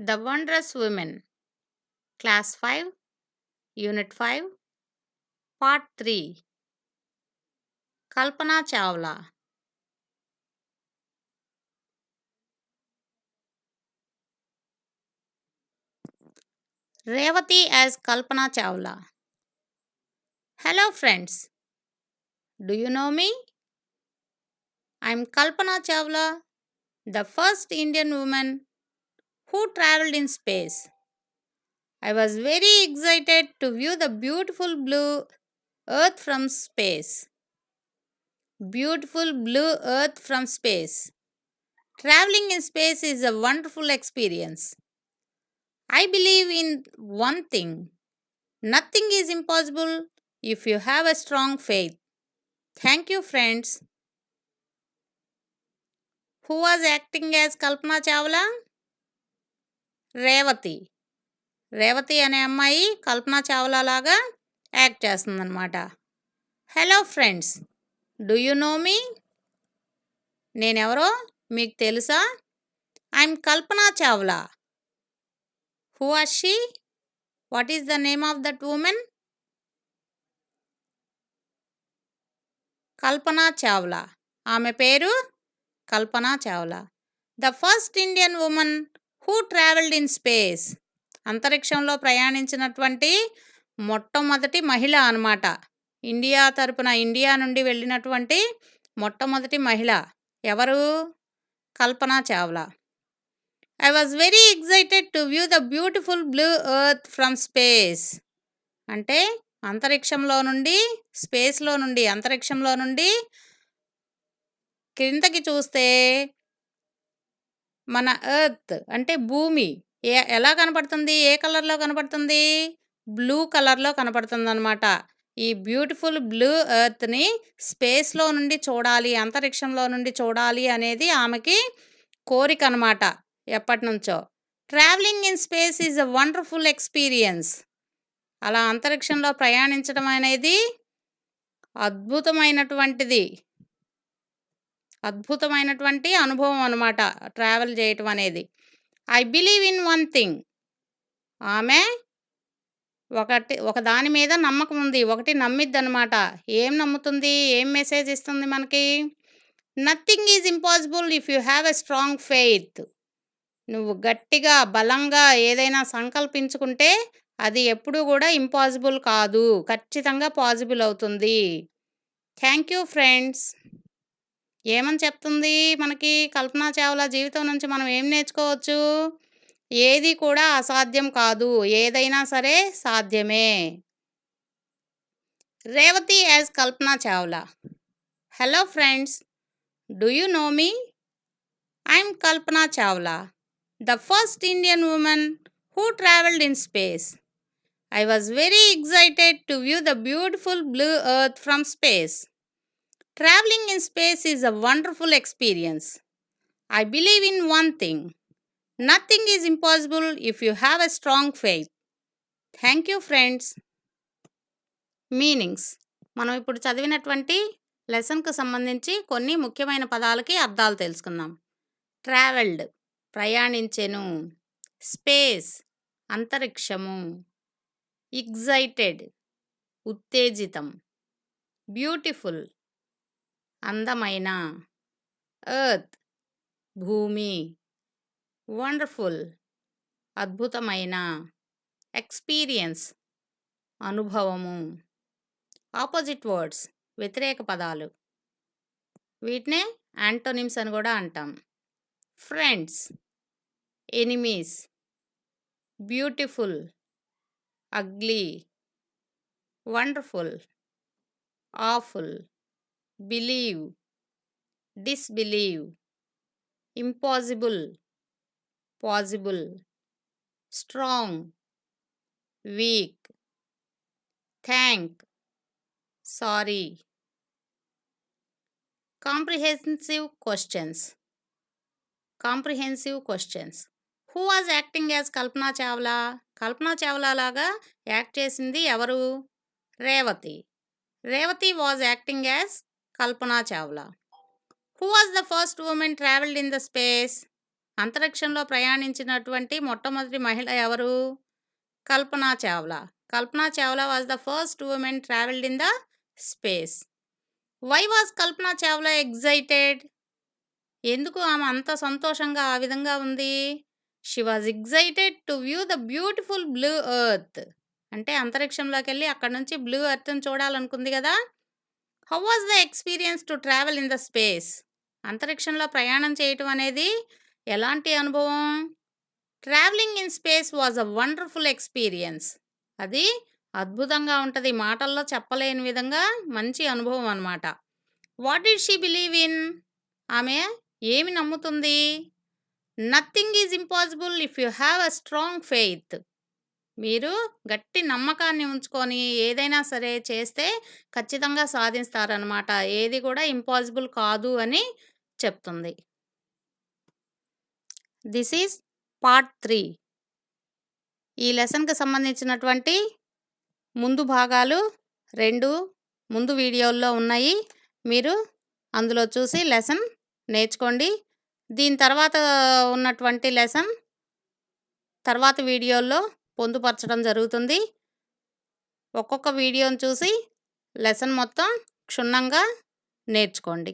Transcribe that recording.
The Wondrous Women, Class 5, Unit 5, Part 3. Kalpana Chawla. Revati as Kalpana Chawla. Hello friends, do you know me? I'm Kalpana Chawla, the first Indian woman who traveled in space. I was very excited to view the beautiful blue Earth from space. Beautiful blue Earth from space. Traveling in space is a wonderful experience. I believe in one thing: nothing is impossible if you have a strong faith. Thank you, friends. Who was acting as Kalpana Chawla? Revathi. Revathi అనే అమ్మాయి కల్పన చావ్లా లాగా act చేస్తుందన్నమాట. Hello friends, do you know me? నేనెవరో మీకు తెలుసా? I'm Kalpana Chawla. Who are she? What is the name of that woman? Kalpana Chawla. ఆమె పేరు Kalpana Chawla. The first Indian woman who travelled in space. అంతరిక్షంలో ప్రయాణించినటువంటి మొట్టమొదటి మహిళ అన్నమాట. ఇండియా నుండి వెళ్ళినటువంటి మొట్టమొదటి మహిళ ఎవరు? Kalpana Chawla. I was very excited to view the beautiful blue earth from space. అంటే అంతరిక్షంలో నుండి క్రిందకి చూస్తే మన ఎర్త్ అంటే భూమి ఎలా కనపడుతుంది? ఏ కలర్లో కనపడుతుంది? బ్లూ కలర్లో కనపడుతుంది అనమాట. ఈ బ్యూటిఫుల్ బ్లూ ఎర్త్ని స్పేస్లో నుండి చూడాలి, అంతరిక్షంలో నుండి చూడాలి అనేది ఆమెకి కోరిక అనమాట ఎప్పటి నుంచో. Travelling in space is a wonderful experience. అలా అంతరిక్షంలో ప్రయాణించడం అనేది అద్భుతమైనటువంటి అనుభవం అనమాట ట్రావెల్ చేయటం అనేది. I believe in one thing. ఆమె ఒక దాని మీద నమ్మకం ఉంది, ఒకటి నమ్మిద్ది అనమాట. ఏం నమ్ముతుంది? ఏం మెసేజ్ ఇస్తుంది మనకి? Nothing is impossible if you have a strong faith. నువ్వు గట్టిగా బలంగా ఏదైనా సంకల్పించుకుంటే అది ఎప్పుడూ కూడా ఇంపాసిబుల్ కాదు, ఖచ్చితంగా పాసిబుల్ అవుతుంది. Thank you friends. ఏమని చెప్తుంది మనకి కల్పన చావ్లా జీవితం నుంచి మనం ఏం నేర్చుకోవచ్చు? ఏది కూడా అసాధ్యం కాదు, ఏదైనా సరే సాధ్యమే. Revathi as Kalpana Chawla. Hello friends, do you know me? I'm Kalpana Chawla, the first Indian women who traveled in space. I was very excited to view the beautiful blue earth from space. Traveling in space is a wonderful experience. I believe in one thing: nothing is impossible if you have a strong faith. Thank you, friends. Meanings. మనం ఇప్పుడు చదివినటువంటి లెసన్కు సంబంధించి కొన్ని ముఖ్యమైన పదాలకి అర్థాలు తెలుసుకుందాం. Travelled ప్రయాణించెను, స్పేస్ అంతరిక్షము, ఎగ్జైటెడ్ ఉత్తేజితం, బ్యూటిఫుల్ అందమైన, ఎర్త్ భూమి, వండర్ఫుల్ అద్భుతమైన, ఎక్స్పీరియన్స్ అనుభవము. ఆపోజిట్ వర్డ్స్ వ్యతిరేక పదాలు, వీటినే యాంటోనిమ్స్ అని కూడా అంటాం. Friends, enemies, beautiful, ugly, wonderful, awful, believe, disbelieve, impossible, possible, strong, weak, thank, sorry. Comprehensive questions. Who was acting as Kalpana Chawla? Kalpana Chawla లాగా యాక్ట్ చేసింది ఎవరు? Revathi. Revathi was acting as Kalpana Chawla. Who was the first woman travelled in the space? అంతరిక్షంలో ప్రయాణించినటువంటి మొట్టమొదటి మహిళ ఎవరు? Kalpana Chawla. Kalpana Chawla was the first woman travelled in the space. Why was Kalpana Chawla excited? ఎందుకు ఆమె అంత సంతోషంగా ఆ విధంగా ఉంది? She was excited to view the beautiful blue earth. అంటే అంతరిక్షంలోకెళ్ళి అక్కడ నుంచి బ్లూ ఎర్త్‌ని చూడాలనుకుంది గదా! How was the experience to travel in the space? అంతరిక్షంలో ప్రయాణం చేయటం అనేది ఎలాంటి అనుభవం? Travelling in space was a wonderful experience. అది అద్భుతంగా ఉంటది. మాటల్లో చెప్పలేని విధంగా మంచి అనుభవం అన్నమాట. What did she believe in? ఆమె ఏమి నమ్ముతుంది? Nothing is impossible if you have a strong faith. మీరు గట్టి నమ్మకాన్ని ఉంచుకొని ఏదైనా సరే చేస్తే ఖచ్చితంగా సాధిస్తారనమాట. ఏది కూడా ఇంపాసిబుల్ కాదు అని చెప్తుంది. This is part 3. ఈ లెసన్‌కి సంబంధించినటువంటి ముందు భాగాలు 2 ముందు వీడియోల్లో ఉన్నాయి. మీరు అందులో చూసి లెసన్ నేర్చుకోండి. దీని తర్వాత ఉన్నటువంటి లెసన్ తర్వాత వీడియోల్లో పొందుపరచడం జరుగుతుంది. ఒక్కొక్క వీడియోని చూసి లెసన్ మొత్తం క్షుణ్ణంగా నేర్చుకోండి.